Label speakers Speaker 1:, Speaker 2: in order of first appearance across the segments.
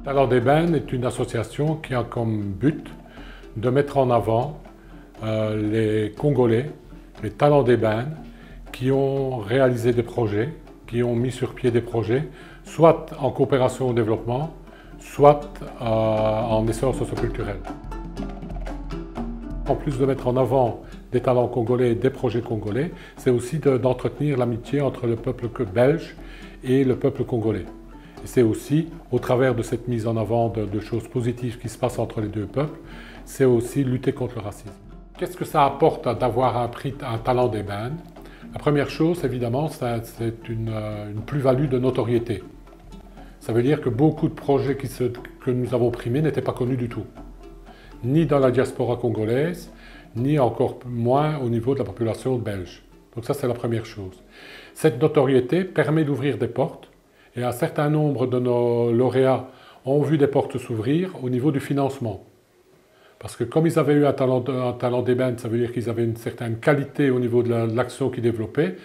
Speaker 1: Talents d'Ébène est une association qui a comme but de mettre en avant les Congolais, les talents d'Ébène, qui ont réalisé des projets, qui ont mis sur pied des projets, soit en coopération au développement, soit en essor socioculturel. En plus de mettre en avant des talents congolais et des projets congolais, c'est aussi d'entretenir l'amitié entre le peuple belge et le peuple congolais. C'est aussi, au travers de cette mise en avant de choses positives qui se passent entre les deux peuples, c'est aussi lutter contre le racisme. Qu'est-ce que ça apporte d'avoir un talent d'Ébène? La première chose, évidemment, c'est une plus-value de notoriété. Ça veut dire que beaucoup de projets que nous avons primés n'étaient pas connus du tout, ni dans la diaspora congolaise, ni encore moins au niveau de la population belge. Donc ça, c'est la première chose. Cette notoriété permet d'ouvrir des portes, et un certain nombre de nos lauréats ont vu des portes s'ouvrir au niveau du financement. Parce que comme ils avaient eu un talent d'ébène, ça veut dire qu'ils avaient une certaine qualité au niveau de l'action qu'ils développaient,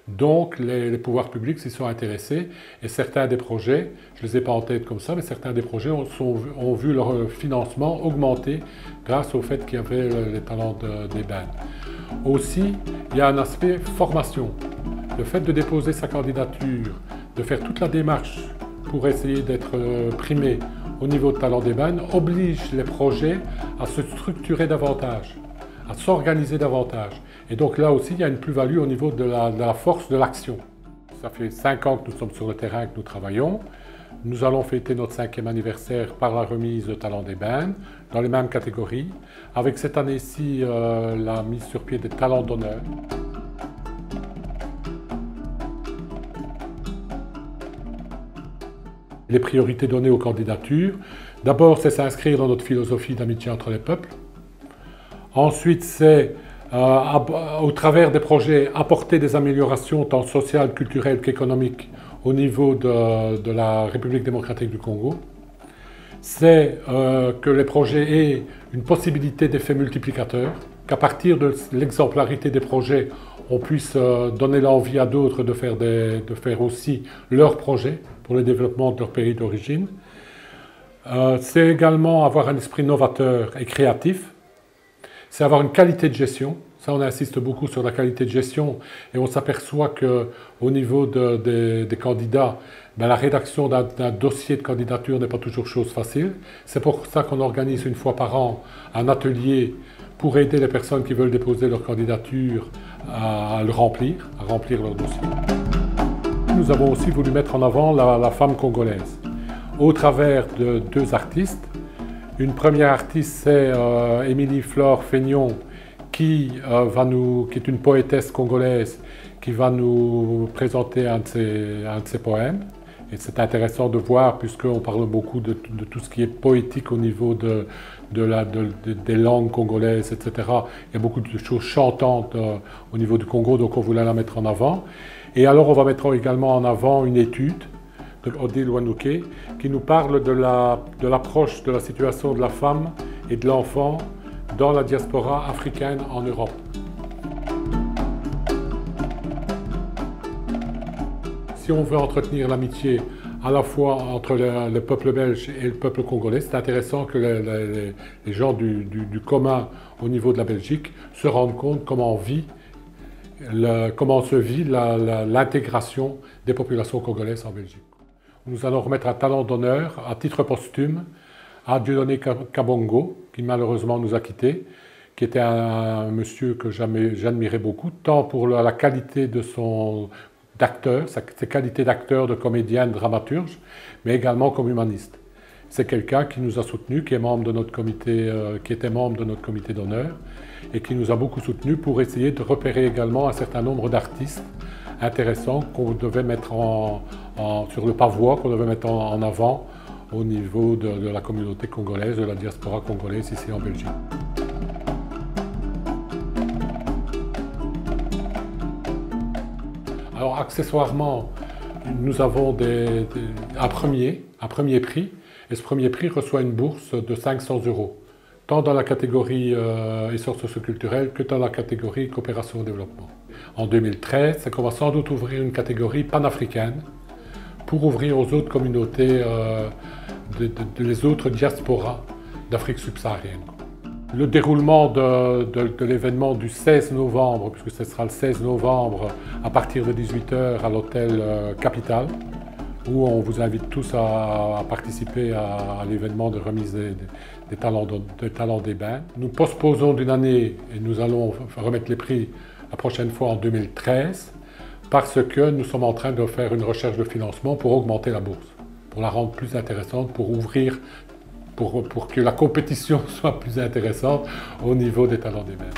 Speaker 1: donc les pouvoirs publics s'y sont intéressés, et certains des projets, je ne les ai pas en tête comme ça, mais certains des projets ont vu leur financement augmenter grâce au fait qu'il y avait les talents d'ébène. Aussi, il y a un aspect formation. Le fait de déposer sa candidature, de faire toute la démarche pour essayer d'être primé au niveau de talent d'ébène, oblige les projets à se structurer davantage, à s'organiser davantage. Et donc là aussi, il y a une plus-value au niveau de la force de l'action. Ça fait 5 ans que nous sommes sur le terrain, que nous travaillons. Nous allons fêter notre 5e anniversaire par la remise de talent d'ébène, dans les mêmes catégories, avec cette année-ci la mise sur pied des talents d'honneur. Les priorités données aux candidatures, d'abord c'est s'inscrire dans notre philosophie d'amitié entre les peuples. Ensuite c'est, au travers des projets, apporter des améliorations tant sociales, culturelles qu'économiques au niveau de la République démocratique du Congo. C'est que les projets aient une possibilité d'effet multiplicateur, qu'à partir de l'exemplarité des projets, on puisse donner l'envie à d'autres de faire aussi leurs projets pour le développement de leur pays d'origine. C'est également avoir un esprit novateur et créatif. C'est avoir une qualité de gestion. Ça, on insiste beaucoup sur la qualité de gestion et on s'aperçoit qu'au niveau des candidats, la rédaction d'un dossier de candidature n'est pas toujours chose facile. C'est pour ça qu'on organise une fois par an un atelier pour aider les personnes qui veulent déposer leur candidature à le remplir, leur dossier. Nous avons aussi voulu mettre en avant la femme congolaise au travers de 2 artistes. Une première artiste, c'est Émilie Flore Feignon, qui est une poétesse congolaise, qui va nous présenter un de ses poèmes. Et c'est intéressant de voir, puisqu'on parle beaucoup de tout ce qui est poétique au niveau des langues congolaises, etc. Il y a beaucoup de choses chantantes au niveau du Congo, donc on voulait la mettre en avant. Et alors on va mettre également en avant une étude de Odile Wanouké qui nous parle de l'approche de la situation de la femme et de l'enfant dans la diaspora africaine en Europe. Si on veut entretenir l'amitié à la fois entre le peuple belge et le peuple congolais, c'est intéressant que les gens du commun au niveau de la Belgique se rendent compte comment se vit l'intégration des populations congolaises en Belgique. Nous allons remettre un talent d'honneur à titre posthume à Dieudonné Kabongo, qui malheureusement nous a quittés, qui était un monsieur que j'admirais beaucoup, tant pour la qualité de ses qualités d'acteur, de comédien, de dramaturge, mais également comme humaniste. C'est quelqu'un qui nous a soutenus, qui était membre de notre comité d'honneur, et qui nous a beaucoup soutenus pour essayer de repérer également un certain nombre d'artistes intéressants qu'on devait mettre sur le pavois, qu'on devait mettre en avant au niveau de la communauté congolaise, de la diaspora congolaise ici en Belgique. Alors accessoirement, nous avons un premier prix, et ce premier prix reçoit une bourse de 500 €, tant dans la catégorie essor socioculturel que dans la catégorie coopération au développement. En 2013, c'est qu'on va sans doute ouvrir une catégorie panafricaine pour ouvrir aux autres communautés, les autres diasporas d'Afrique subsaharienne. Le déroulement de l'événement du 16 novembre, puisque ce sera le 16 novembre à partir de 18 h à l'hôtel Capitale, où on vous invite tous à participer à l'événement de remise des talents d'ébène. Nous postposons d'une année et nous allons remettre les prix la prochaine fois en 2013 parce que nous sommes en train de faire une recherche de financement pour augmenter la bourse, pour la rendre plus intéressante, pour ouvrir, pour que la compétition soit plus intéressante au niveau des talents d'ébène.